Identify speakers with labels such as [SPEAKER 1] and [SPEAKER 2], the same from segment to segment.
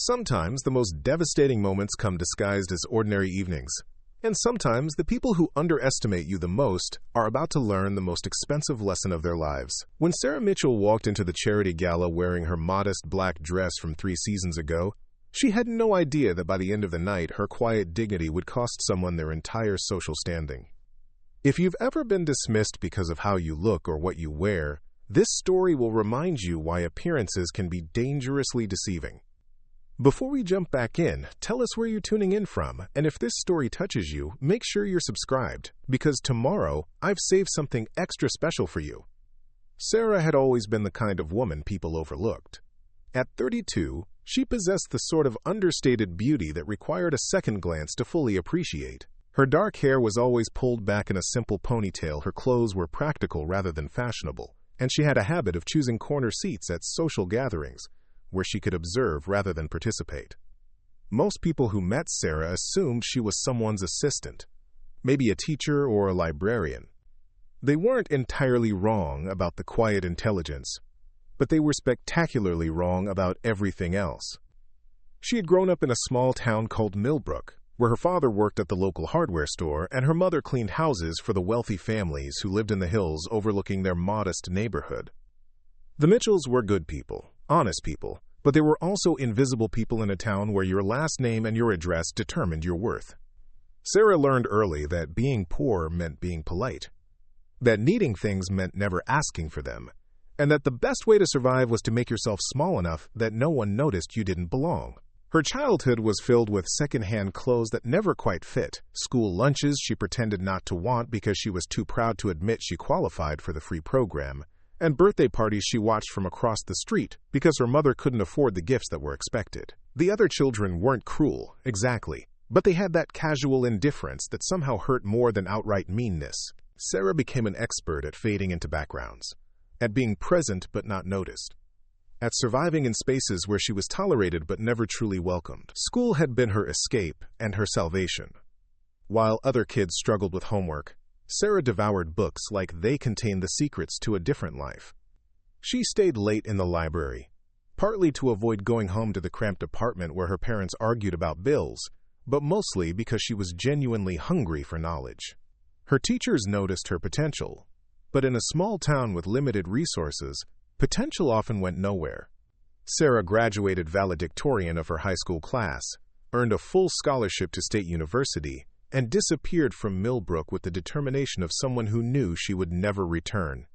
[SPEAKER 1] Sometimes the most devastating moments come disguised as ordinary evenings. And sometimes the people who underestimate you the most are about to learn the most expensive lesson of their lives. When Sarah Mitchell walked into the charity gala wearing her modest black dress from 3 seasons ago, she had no idea that by the end of the night, her quiet dignity would cost someone their entire social standing. If you've ever been dismissed because of how you look or what you wear, this story will remind you why appearances can be dangerously deceiving. Before we jump back in, tell us where you're tuning in from, and if this story touches you, make sure you're subscribed, because tomorrow I've saved something extra special for you. Sarah had always been the kind of woman people overlooked. At 32, she possessed the sort of understated beauty that required a second glance to fully appreciate. Her dark hair was always pulled back in a simple ponytail, her clothes were practical rather than fashionable, and she had a habit of choosing corner seats at social gatherings, where she could observe rather than participate. Most people who met Sarah assumed she was someone's assistant, maybe a teacher or a librarian. They weren't entirely wrong about the quiet intelligence, but they were spectacularly wrong about everything else. She had grown up in a small town called Millbrook, where her father worked at the local hardware store and her mother cleaned houses for the wealthy families who lived in the hills overlooking their modest neighborhood. The Mitchells were good people, honest people, but they were also invisible people in a town where your last name and your address determined your worth. Sarah learned early that being poor meant being polite, that needing things meant never asking for them, and that the best way to survive was to make yourself small enough that no one noticed you didn't belong. Her childhood was filled with second-hand clothes that never quite fit, school lunches she pretended not to want because she was too proud to admit she qualified for the free program, and birthday parties she watched from across the street because her mother couldn't afford the gifts that were expected. The other children weren't cruel, exactly, but they had that casual indifference that somehow hurt more than outright meanness. Sarah became an expert at fading into backgrounds, at being present but not noticed, at surviving in spaces where she was tolerated but never truly welcomed. School had been her escape and her salvation. While other kids struggled with homework, Sarah devoured books like they contained the secrets to a different life. She stayed late in the library, partly to avoid going home to the cramped apartment where her parents argued about bills, but mostly because she was genuinely hungry for knowledge. Her teachers noticed her potential, but in a small town with limited resources, potential often went nowhere. Sarah graduated valedictorian of her high school class, earned a full scholarship to State University, and disappeared from Millbrook with the determination of someone who knew she would never return.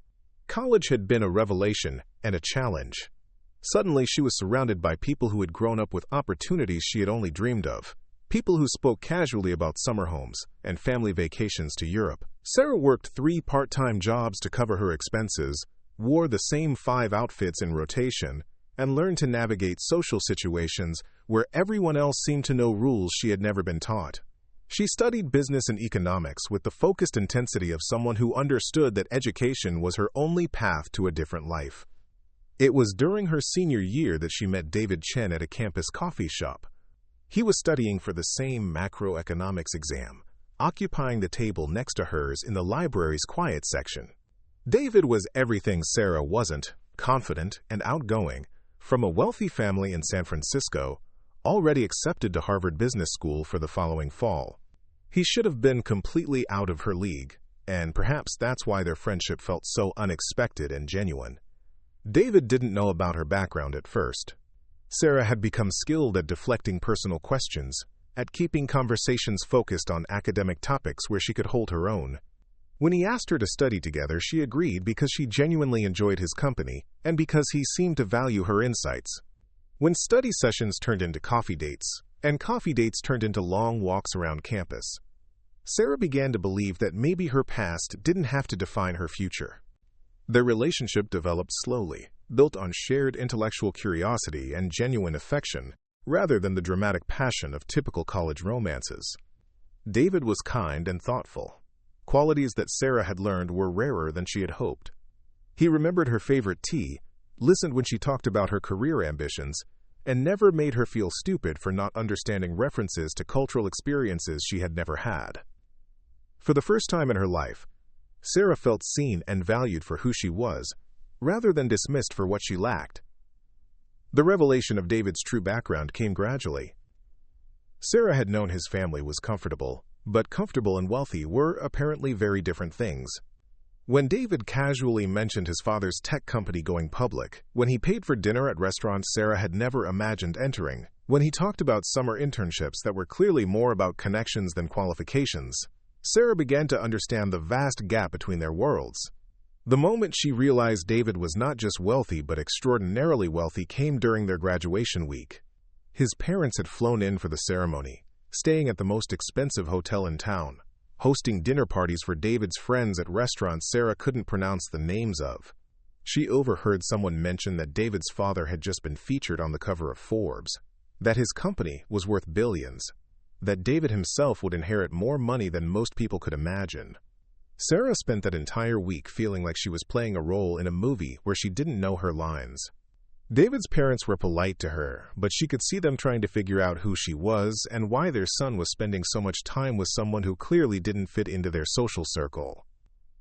[SPEAKER 1] College had been a revelation and a challenge. Suddenly, she was surrounded by people who had grown up with opportunities she had only dreamed of, people who spoke casually about summer homes and family vacations to Europe. Sarah worked 3 part-time jobs to cover her expenses, wore the same 5 outfits in rotation, and learned to navigate social situations where everyone else seemed to know rules she had never been taught. She studied business and economics with the focused intensity of someone who understood that education was her only path to a different life. It was during her senior year that she met David Chen at a campus coffee shop. He was studying for the same macroeconomics exam, occupying the table next to hers in the library's quiet section. David was everything Sarah wasn't, confident and outgoing, from a wealthy family in San Francisco, already accepted to Harvard Business School for the following fall. He should have been completely out of her league, and perhaps that's why their friendship felt so unexpected and genuine. David didn't know about her background at first. Sarah had become skilled at deflecting personal questions, at keeping conversations focused on academic topics where she could hold her own. When he asked her to study together, she agreed because she genuinely enjoyed his company and because he seemed to value her insights. When study sessions turned into coffee dates, and coffee dates turned into long walks around campus, Sarah began to believe that maybe her past didn't have to define her future. Their relationship developed slowly, built on shared intellectual curiosity and genuine affection, rather than the dramatic passion of typical college romances. David was kind and thoughtful, qualities that Sarah had learned were rarer than she had hoped. He remembered her favorite tea, listened when she talked about her career ambitions, and never made her feel stupid for not understanding references to cultural experiences she had never had. For the first time in her life, Sarah felt seen and valued for who she was, rather than dismissed for what she lacked. The revelation of David's true background came gradually. Sarah had known his family was comfortable, but comfortable and wealthy were apparently very different things. When David casually mentioned his father's tech company going public, when he paid for dinner at restaurants Sarah had never imagined entering, when he talked about summer internships that were clearly more about connections than qualifications, Sarah began to understand the vast gap between their worlds. The moment she realized David was not just wealthy but extraordinarily wealthy came during their graduation week. His parents had flown in for the ceremony, staying at the most expensive hotel in town, hosting dinner parties for David's friends at restaurants Sarah couldn't pronounce the names of. She overheard someone mention that David's father had just been featured on the cover of Forbes, that his company was worth billions, that David himself would inherit more money than most people could imagine. Sarah spent that entire week feeling like she was playing a role in a movie where she didn't know her lines. David's parents were polite to her, but she could see them trying to figure out who she was and why their son was spending so much time with someone who clearly didn't fit into their social circle.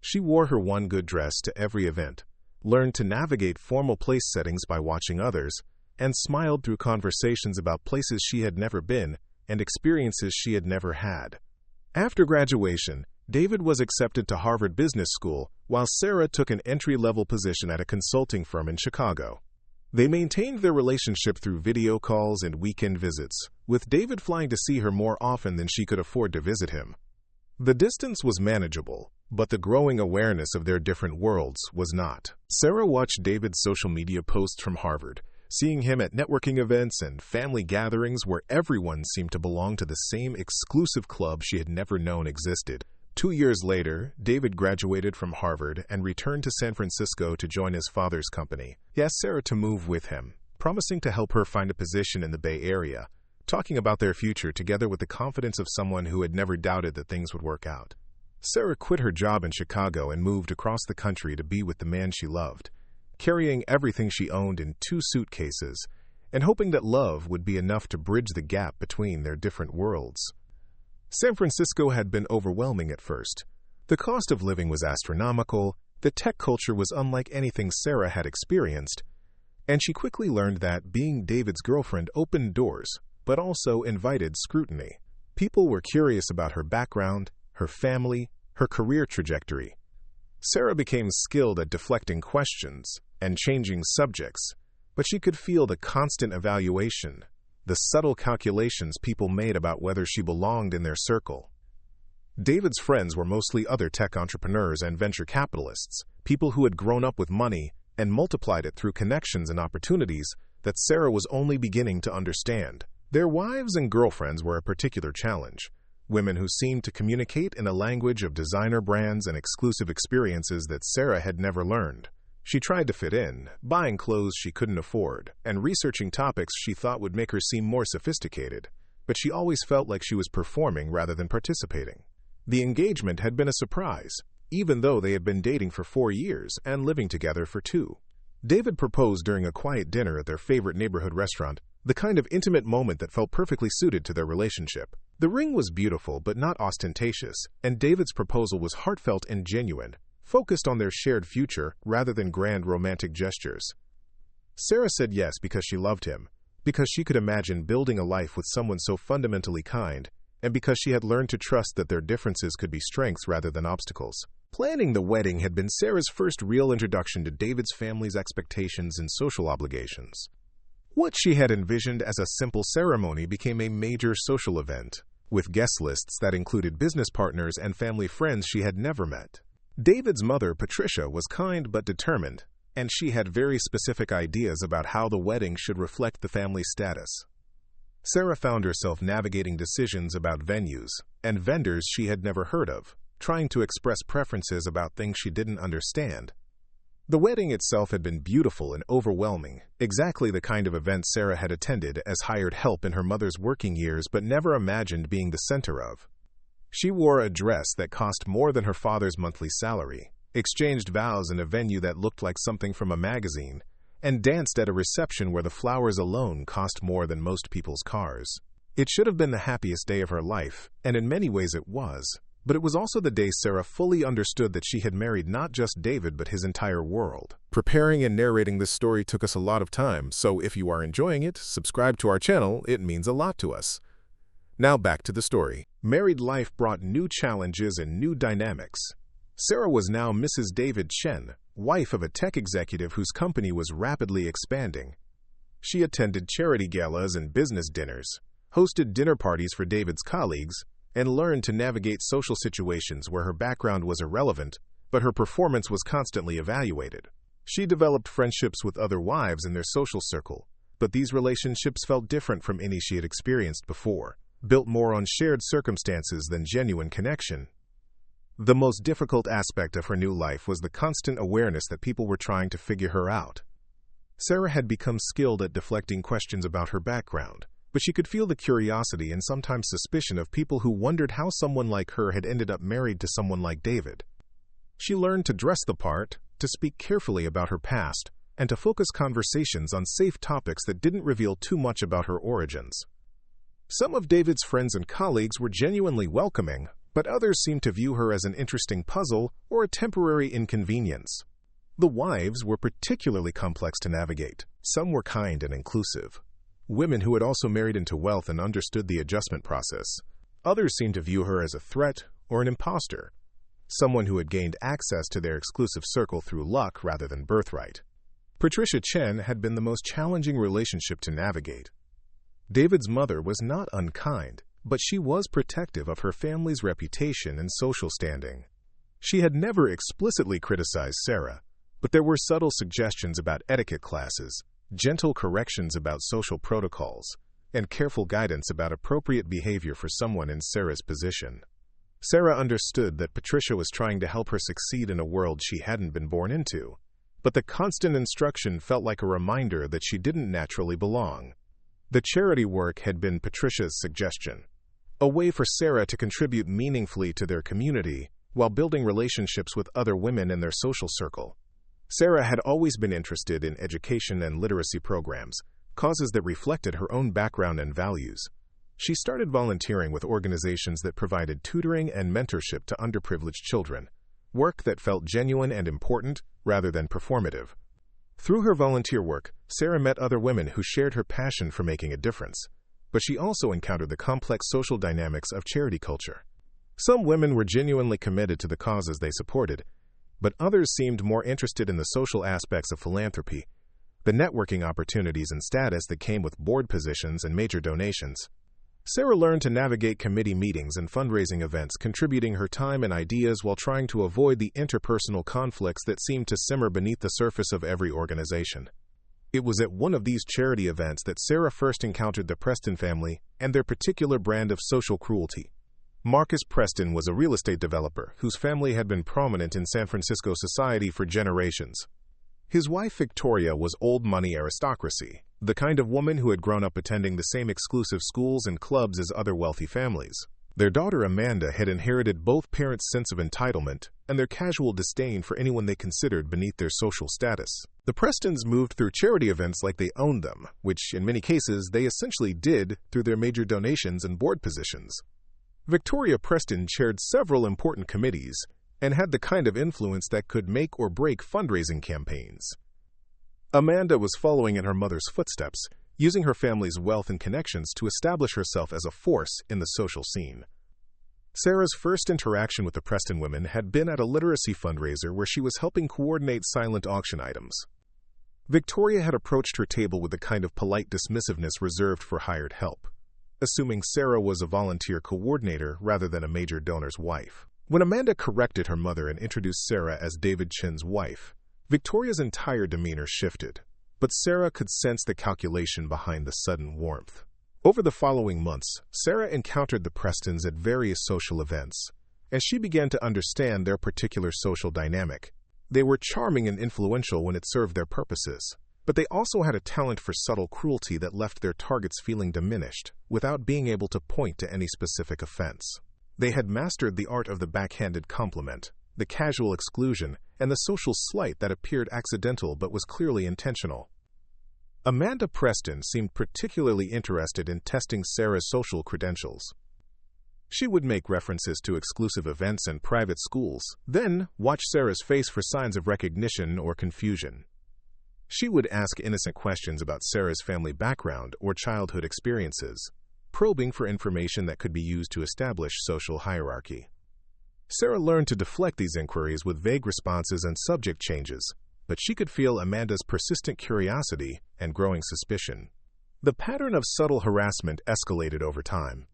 [SPEAKER 1] She wore her one good dress to every event, learned to navigate formal place settings by watching others, and smiled through conversations about places she had never been and experiences she had never had. After graduation, David was accepted to Harvard Business School, while Sarah took an entry-level position at a consulting firm in Chicago. They maintained their relationship through video calls and weekend visits, with David flying to see her more often than she could afford to visit him. The distance was manageable, but the growing awareness of their different worlds was not. Sarah watched David's social media posts from Harvard, seeing him at networking events and family gatherings where everyone seemed to belong to the same exclusive club she had never known existed. 2 years later, David graduated from Harvard and returned to San Francisco to join his father's company. He asked Sarah to move with him, promising to help her find a position in the Bay Area, talking about their future together with the confidence of someone who had never doubted that things would work out. Sarah quit her job in Chicago and moved across the country to be with the man she loved, carrying everything she owned in 2 suitcases and hoping that love would be enough to bridge the gap between their different worlds. San Francisco had been overwhelming at first. The cost of living was astronomical, the tech culture was unlike anything Sarah had experienced, and she quickly learned that being David's girlfriend opened doors, but also invited scrutiny. People were curious about her background, her family, her career trajectory. Sarah became skilled at deflecting questions and changing subjects, but she could feel the constant evaluation, the subtle calculations people made about whether she belonged in their circle. David's friends were mostly other tech entrepreneurs and venture capitalists, people who had grown up with money and multiplied it through connections and opportunities that Sarah was only beginning to understand. Their wives and girlfriends were a particular challenge, women who seemed to communicate in a language of designer brands and exclusive experiences that Sarah had never learned. She tried to fit in, buying clothes she couldn't afford, and researching topics she thought would make her seem more sophisticated, but she always felt like she was performing rather than participating. The engagement had been a surprise, even though they had been dating for 4 years and living together for 2. David proposed during a quiet dinner at their favorite neighborhood restaurant, the kind of intimate moment that felt perfectly suited to their relationship. The ring was beautiful but not ostentatious, and David's proposal was heartfelt and genuine, focused on their shared future rather than grand romantic gestures. Sarah said yes because she loved him, because she could imagine building a life with someone so fundamentally kind, and because she had learned to trust that their differences could be strengths rather than obstacles. Planning the wedding had been Sarah's first real introduction to David's family's expectations and social obligations. What she had envisioned as a simple ceremony became a major social event, with guest lists that included business partners and family friends she had never met. David's mother, Patricia, was kind but determined, and she had very specific ideas about how the wedding should reflect the family status. Sarah found herself navigating decisions about venues and vendors she had never heard of, trying to express preferences about things she didn't understand. The wedding itself had been beautiful and overwhelming, exactly the kind of event Sarah had attended as hired help in her mother's working years but never imagined being the center of. She wore a dress that cost more than her father's monthly salary, exchanged vows in a venue that looked like something from a magazine, and danced at a reception where the flowers alone cost more than most people's cars. It should have been the happiest day of her life, and in many ways it was. But it was also the day Sarah fully understood that she had married not just David but his entire world. Preparing and narrating this story took us a lot of time, so if you are enjoying it, subscribe to our channel, it means a lot to us. Now back to the story. Married life brought new challenges and new dynamics. Sarah was now Mrs. David Chen, wife of a tech executive whose company was rapidly expanding. She attended charity galas and business dinners, hosted dinner parties for David's colleagues, and learned to navigate social situations where her background was irrelevant, but her performance was constantly evaluated. She developed friendships with other wives in their social circle, but these relationships felt different from any she had experienced before, built more on shared circumstances than genuine connection. The most difficult aspect of her new life was the constant awareness that people were trying to figure her out. Sarah had become skilled at deflecting questions about her background, but she could feel the curiosity and sometimes suspicion of people who wondered how someone like her had ended up married to someone like David. She learned to dress the part, to speak carefully about her past, and to focus conversations on safe topics that didn't reveal too much about her origins. Some of David's friends and colleagues were genuinely welcoming, but others seemed to view her as an interesting puzzle or a temporary inconvenience. The wives were particularly complex to navigate. Some were kind and inclusive, women who had also married into wealth and understood the adjustment process. Others seemed to view her as a threat or an imposter, someone who had gained access to their exclusive circle through luck rather than birthright. Patricia Chen had been the most challenging relationship to navigate. David's mother was not unkind, but she was protective of her family's reputation and social standing. She had never explicitly criticized Sarah, but there were subtle suggestions about etiquette classes, gentle corrections about social protocols, and careful guidance about appropriate behavior for someone in Sarah's position. Sarah understood that Patricia was trying to help her succeed in a world she hadn't been born into, but the constant instruction felt like a reminder that she didn't naturally belong. The charity work had been Patricia's suggestion, a way for Sarah to contribute meaningfully to their community while building relationships with other women in their social circle. Sarah had always been interested in education and literacy programs, causes that reflected her own background and values. She started volunteering with organizations that provided tutoring and mentorship to underprivileged children, work that felt genuine and important rather than performative. Through her volunteer work, Sarah met other women who shared her passion for making a difference, but she also encountered the complex social dynamics of charity culture. Some women were genuinely committed to the causes they supported, but others seemed more interested in the social aspects of philanthropy, the networking opportunities and status that came with board positions and major donations. Sarah learned to navigate committee meetings and fundraising events, contributing her time and ideas while trying to avoid the interpersonal conflicts that seemed to simmer beneath the surface of every organization. It was at one of these charity events that Sarah first encountered the Preston family and their particular brand of social cruelty. Marcus Preston was a real estate developer whose family had been prominent in San Francisco society for generations. His wife Victoria was old money aristocracy, the kind of woman who had grown up attending the same exclusive schools and clubs as other wealthy families. Their daughter Amanda had inherited both parents' sense of entitlement and their casual disdain for anyone they considered beneath their social status. The Prestons moved through charity events like they owned them, which in many cases they essentially did through their major donations and board positions. Victoria Preston chaired several important committees and had the kind of influence that could make or break fundraising campaigns. Amanda was following in her mother's footsteps, using her family's wealth and connections to establish herself as a force in the social scene. Sarah's first interaction with the Preston women had been at a literacy fundraiser where she was helping coordinate silent auction items. Victoria had approached her table with the kind of polite dismissiveness reserved for hired help, assuming Sarah was a volunteer coordinator rather than a major donor's wife. When Amanda corrected her mother and introduced Sarah as David Chen's wife, Victoria's entire demeanor shifted, but Sarah could sense the calculation behind the sudden warmth. Over the following months, Sarah encountered the Prestons at various social events, as she began to understand their particular social dynamic. They were charming and influential when it served their purposes, but they also had a talent for subtle cruelty that left their targets feeling diminished, without being able to point to any specific offense. They had mastered the art of the backhanded compliment, the casual exclusion, and the social slight that appeared accidental but was clearly intentional. Amanda Preston seemed particularly interested in testing Sarah's social credentials. She would make references to exclusive events and private schools, then watch Sarah's face for signs of recognition or confusion. She would ask innocent questions about Sarah's family background or childhood experiences, probing for information that could be used to establish social hierarchy. Sarah learned to deflect these inquiries with vague responses and subject changes, but she could feel Amanda's persistent curiosity and growing suspicion. The pattern of subtle harassment escalated over time.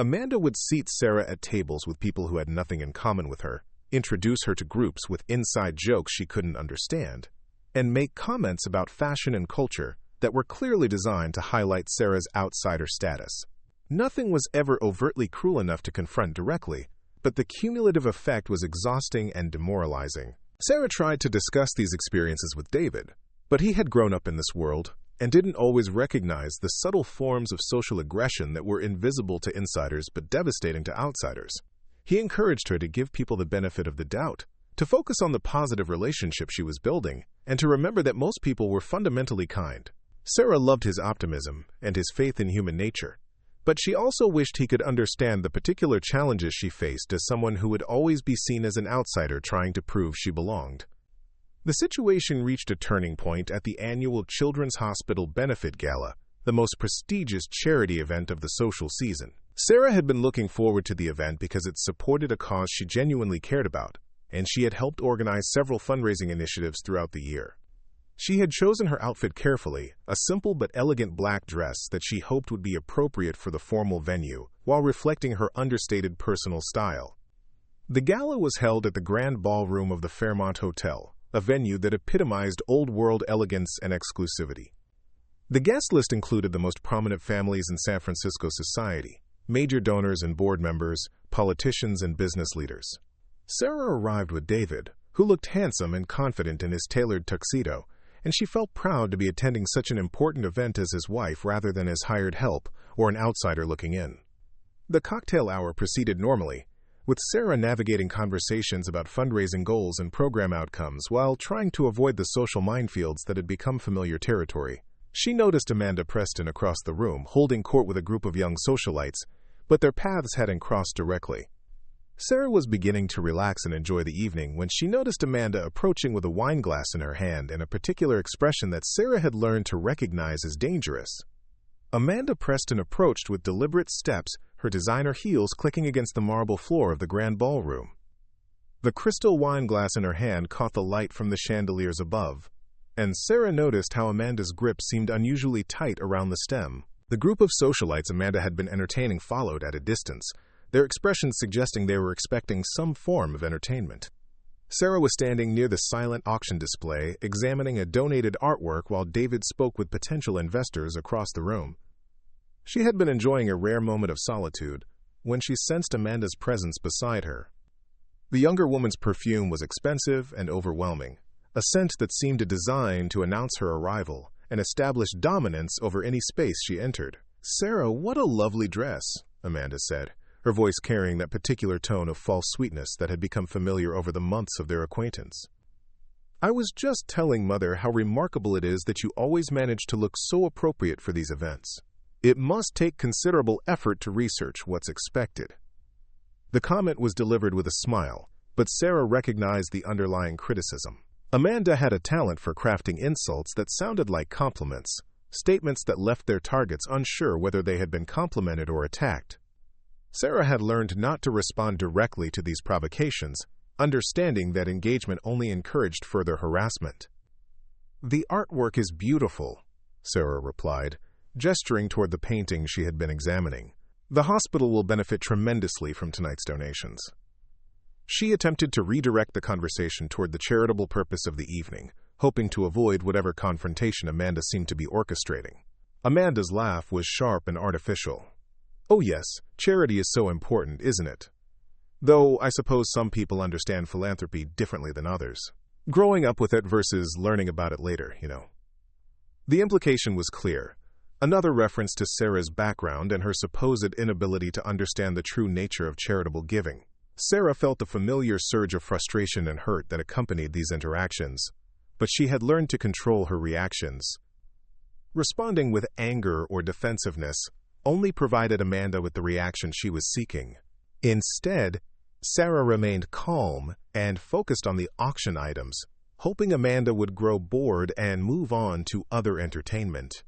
[SPEAKER 1] Amanda would seat Sarah at tables with people who had nothing in common with her, introduce her to groups with inside jokes she couldn't understand, and make comments about fashion and culture that were clearly designed to highlight Sarah's outsider status. Nothing was ever overtly cruel enough to confront directly, but the cumulative effect was exhausting and demoralizing. Sarah tried to discuss these experiences with David, but he had grown up in this world and didn't always recognize the subtle forms of social aggression that were invisible to insiders but devastating to outsiders. He encouraged her to give people the benefit of the doubt, to focus on the positive relationship she was building, and to remember that most people were fundamentally kind. Sarah loved his optimism and his faith in human nature, but she also wished he could understand the particular challenges she faced as someone who would always be seen as an outsider trying to prove she belonged. The situation reached a turning point at the annual Children's Hospital Benefit Gala, the most prestigious charity event of the social season. Sarah had been looking forward to the event because it supported a cause she genuinely cared about, and she had helped organize several fundraising initiatives throughout the year. She had chosen her outfit carefully, a simple but elegant black dress that she hoped would be appropriate for the formal venue, while reflecting her understated personal style. The gala was held at the Grand Ballroom of the Fairmont Hotel, a venue that epitomized old-world elegance and exclusivity. The guest list included the most prominent families in San Francisco society, major donors and board members, politicians and business leaders. Sarah arrived with David, who looked handsome and confident in his tailored tuxedo, and she felt proud to be attending such an important event as his wife rather than as hired help or an outsider looking in. The cocktail hour proceeded normally, with Sarah navigating conversations about fundraising goals and program outcomes while trying to avoid the social minefields that had become familiar territory. She noticed Amanda Preston across the room, holding court with a group of young socialites, but their paths hadn't crossed directly. Sarah was beginning to relax and enjoy the evening when she noticed Amanda approaching with a wine glass in her hand and a particular expression that Sarah had learned to recognize as dangerous. Amanda Preston approached with deliberate steps, her designer heels clicking against the marble floor of the Grand Ballroom. The crystal wine glass in her hand caught the light from the chandeliers above, and Sarah noticed how Amanda's grip seemed unusually tight around the stem. The group of socialites Amanda had been entertaining followed at a distance, their expressions suggesting they were expecting some form of entertainment. Sarah was standing near the silent auction display, examining a donated artwork while David spoke with potential investors across the room. She had been enjoying a rare moment of solitude when she sensed Amanda's presence beside her. The younger woman's perfume was expensive and overwhelming, a scent that seemed designed to announce her arrival and establish dominance over any space she entered. "Sarah, what a lovely dress," Amanda said, her voice carrying that particular tone of false sweetness that had become familiar over the months of their acquaintance. "I was just telling Mother how remarkable it is that you always manage to look so appropriate for these events. It must take considerable effort to research what's expected." The comment was delivered with a smile, but Sarah recognized the underlying criticism. Amanda had a talent for crafting insults that sounded like compliments, statements that left their targets unsure whether they had been complimented or attacked. Sarah had learned not to respond directly to these provocations, understanding that engagement only encouraged further harassment. "The artwork is beautiful," Sarah replied, gesturing toward the painting she had been examining. "The hospital will benefit tremendously from tonight's donations." She attempted to redirect the conversation toward the charitable purpose of the evening, hoping to avoid whatever confrontation Amanda seemed to be orchestrating. Amanda's laugh was sharp and artificial. "Oh yes, charity is so important, isn't it? Though I suppose some people understand philanthropy differently than others. Growing up with it versus learning about it later, you know." The implication was clear. Another reference to Sarah's background and her supposed inability to understand the true nature of charitable giving. Sarah felt the familiar surge of frustration and hurt that accompanied these interactions, but she had learned to control her reactions. Responding with anger or defensiveness only provided Amanda with the reaction she was seeking. Instead, Sarah remained calm and focused on the auction items, hoping Amanda would grow bored and move on to other entertainment.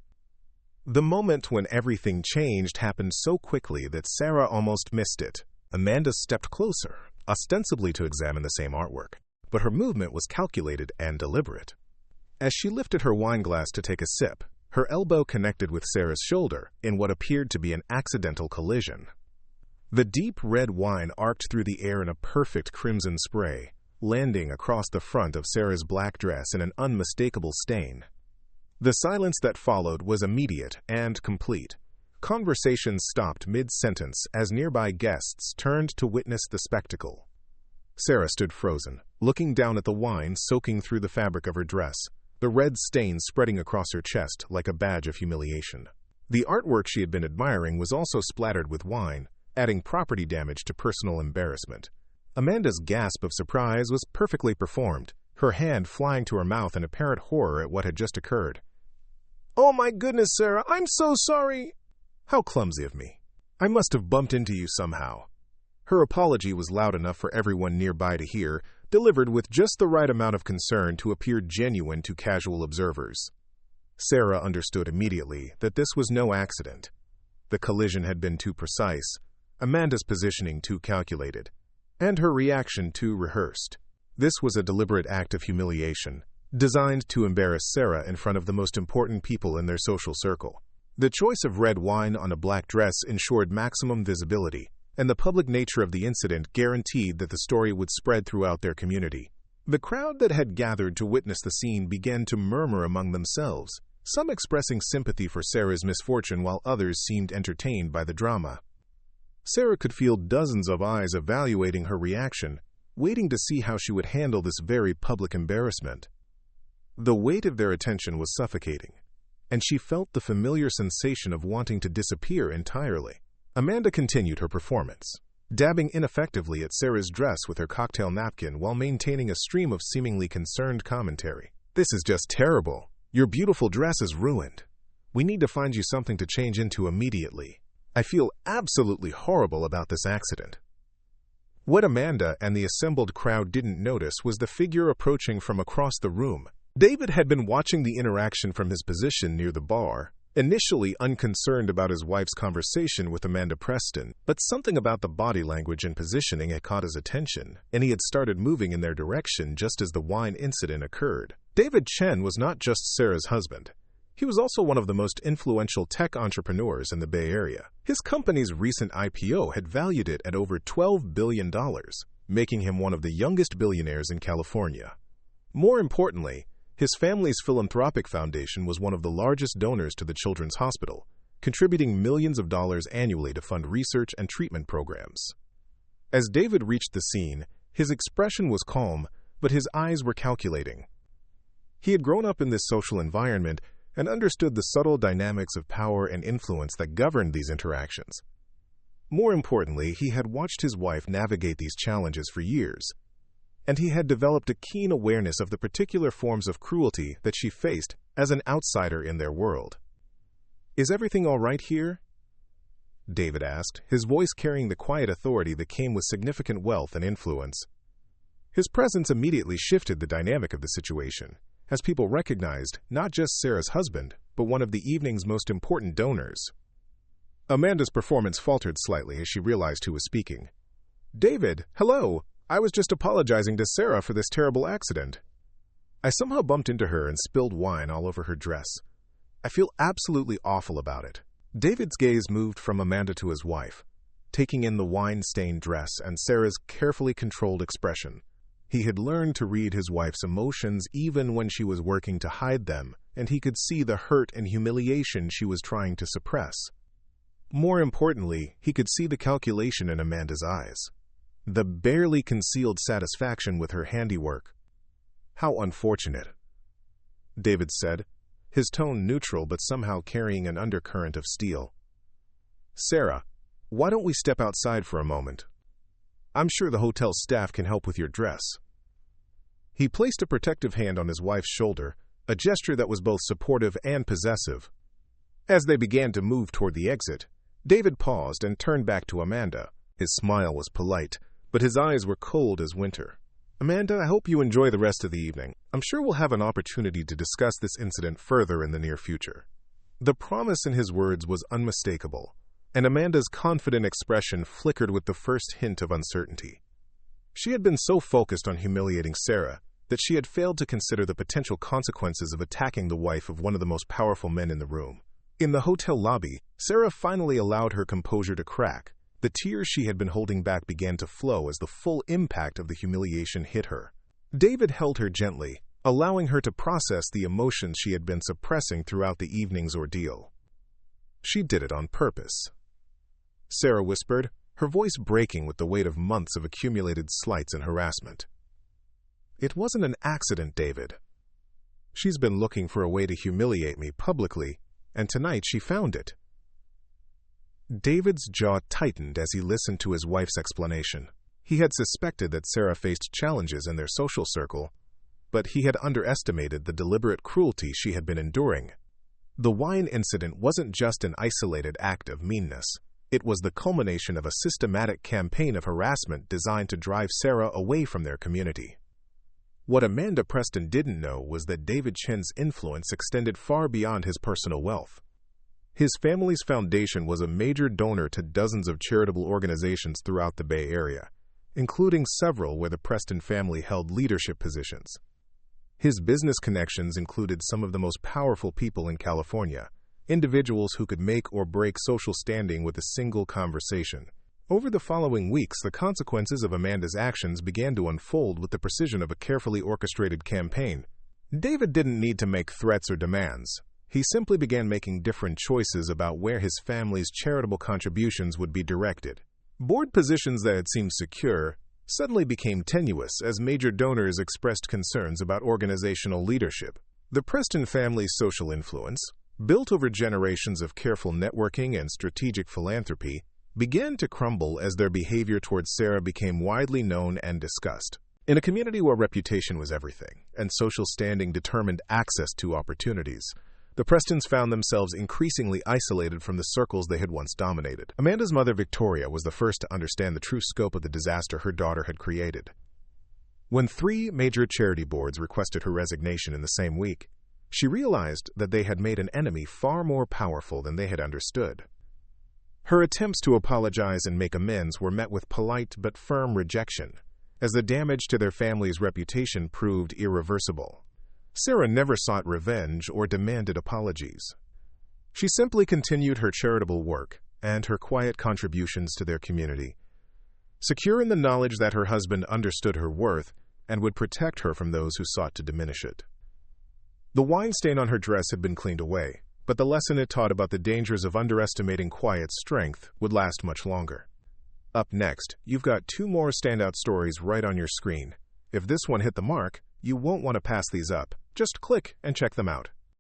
[SPEAKER 1] The moment when everything changed happened so quickly that Sarah almost missed it. Amanda stepped closer, ostensibly to examine the same artwork, but her movement was calculated and deliberate. As she lifted her wine glass to take a sip, her elbow connected with Sarah's shoulder in what appeared to be an accidental collision. The deep red wine arced through the air in a perfect crimson spray, landing across the front of Sarah's black dress in an unmistakable stain. The silence that followed was immediate and complete. Conversation stopped mid-sentence as nearby guests turned to witness the spectacle. Sarah stood frozen, looking down at the wine soaking through the fabric of her dress, the red stain spreading across her chest like a badge of humiliation. The artwork she had been admiring was also splattered with wine, adding property damage to personal embarrassment. Amanda's gasp of surprise was perfectly performed, her hand flying to her mouth in apparent horror at what had just occurred. "Oh my goodness, Sarah, I'm so sorry!" "How clumsy of me. I must have bumped into you somehow." Her apology was loud enough for everyone nearby to hear, delivered with just the right amount of concern to appear genuine to casual observers. Sarah understood immediately that this was no accident. The collision had been too precise, Amanda's positioning too calculated, and her reaction too rehearsed. This was a deliberate act of humiliation, designed to embarrass Sarah in front of the most important people in their social circle. The choice of red wine on a black dress ensured maximum visibility, and the public nature of the incident guaranteed that the story would spread throughout their community. The crowd that had gathered to witness the scene began to murmur among themselves, some expressing sympathy for Sarah's misfortune while others seemed entertained by the drama. Sarah could feel dozens of eyes evaluating her reaction, waiting to see how she would handle this very public embarrassment. The weight of their attention was suffocating, and she felt the familiar sensation of wanting to disappear entirely. Amanda continued her performance, dabbing ineffectively at Sarah's dress with her cocktail napkin while maintaining a stream of seemingly concerned commentary. "This is just terrible. Your beautiful dress is ruined. We need to find you something to change into immediately. I feel absolutely horrible about this accident." What Amanda and the assembled crowd didn't notice was the figure approaching from across the room. David had been watching the interaction from his position near the bar, initially unconcerned about his wife's conversation with Amanda Preston, but something about the body language and positioning had caught his attention, and he had started moving in their direction just as the wine incident occurred. David Chen was not just Sarah's husband. He was also one of the most influential tech entrepreneurs in the Bay Area. His company's recent IPO had valued it at over $12 billion, making him one of the youngest billionaires in California. More importantly, his family's philanthropic foundation was one of the largest donors to the Children's Hospital, contributing millions of dollars annually to fund research and treatment programs. As David reached the scene, his expression was calm, but his eyes were calculating. He had grown up in this social environment and understood the subtle dynamics of power and influence that governed these interactions. More importantly, he had watched his wife navigate these challenges for years, and he had developed a keen awareness of the particular forms of cruelty that she faced as an outsider in their world. "Is everything all right here?" David asked, his voice carrying the quiet authority that came with significant wealth and influence. His presence immediately shifted the dynamic of the situation, as people recognized not just Sarah's husband, but one of the evening's most important donors. Amanda's performance faltered slightly as she realized who was speaking. "David, hello! I was just apologizing to Sarah for this terrible accident. I somehow bumped into her and spilled wine all over her dress. I feel absolutely awful about it." David's gaze moved from Amanda to his wife, taking in the wine-stained dress and Sarah's carefully controlled expression. He had learned to read his wife's emotions even when she was working to hide them, and he could see the hurt and humiliation she was trying to suppress. More importantly, he could see the calculation in Amanda's eyes, the barely concealed satisfaction with her handiwork. "How unfortunate," David said, his tone neutral but somehow carrying an undercurrent of steel. "Sarah, why don't we step outside for a moment? I'm sure the hotel staff can help with your dress." He placed a protective hand on his wife's shoulder, a gesture that was both supportive and possessive. As they began to move toward the exit, David paused and turned back to Amanda, His smile was polite, but his eyes were cold as winter. "Amanda, I hope you enjoy the rest of the evening. I'm sure we'll have an opportunity to discuss this incident further in the near future." The promise in his words was unmistakable, and Amanda's confident expression flickered with the first hint of uncertainty. She had been so focused on humiliating Sarah that she had failed to consider the potential consequences of attacking the wife of one of the most powerful men in the room. In the hotel lobby, Sarah finally allowed her composure to crack. The tears she had been holding back began to flow as the full impact of the humiliation hit her. David held her gently, allowing her to process the emotions she had been suppressing throughout the evening's ordeal. "She did it on purpose," Sarah whispered, her voice breaking with the weight of months of accumulated slights and harassment. "It wasn't an accident, David. She's been looking for a way to humiliate me publicly, and tonight she found it." David's jaw tightened as he listened to his wife's explanation. He had suspected that Sarah faced challenges in their social circle, but he had underestimated the deliberate cruelty she had been enduring. The wine incident wasn't just an isolated act of meanness. It was the culmination of a systematic campaign of harassment designed to drive Sarah away from their community. What Amanda Preston didn't know was that David Chen's influence extended far beyond his personal wealth. His family's foundation was a major donor to dozens of charitable organizations throughout the Bay Area, including several where the Preston family held leadership positions. His business connections included some of the most powerful people in California, individuals who could make or break social standing with a single conversation. Over the following weeks, the consequences of Amanda's actions began to unfold with the precision of a carefully orchestrated campaign. David didn't need to make threats or demands. He simply began making different choices about where his family's charitable contributions would be directed. Board positions that had seemed secure suddenly became tenuous as major donors expressed concerns about organizational leadership. The Preston family's social influence, built over generations of careful networking and strategic philanthropy, began to crumble as their behavior towards Sarah became widely known and discussed. In a community where reputation was everything, and social standing determined access to opportunities, the Prestons found themselves increasingly isolated from the circles they had once dominated. Amanda's mother, Victoria, was the first to understand the true scope of the disaster her daughter had created. When 3 major charity boards requested her resignation in the same week, she realized that they had made an enemy far more powerful than they had understood. Her attempts to apologize and make amends were met with polite but firm rejection, as the damage to their family's reputation proved irreversible. Sarah never sought revenge or demanded apologies. She simply continued her charitable work and her quiet contributions to their community, secure in the knowledge that her husband understood her worth and would protect her from those who sought to diminish it. The wine stain on her dress had been cleaned away, but the lesson it taught about the dangers of underestimating quiet strength would last much longer. Up next, you've got 2 more standout stories right on your screen. If this one hit the mark, you won't want to pass these up. Just click and check them out.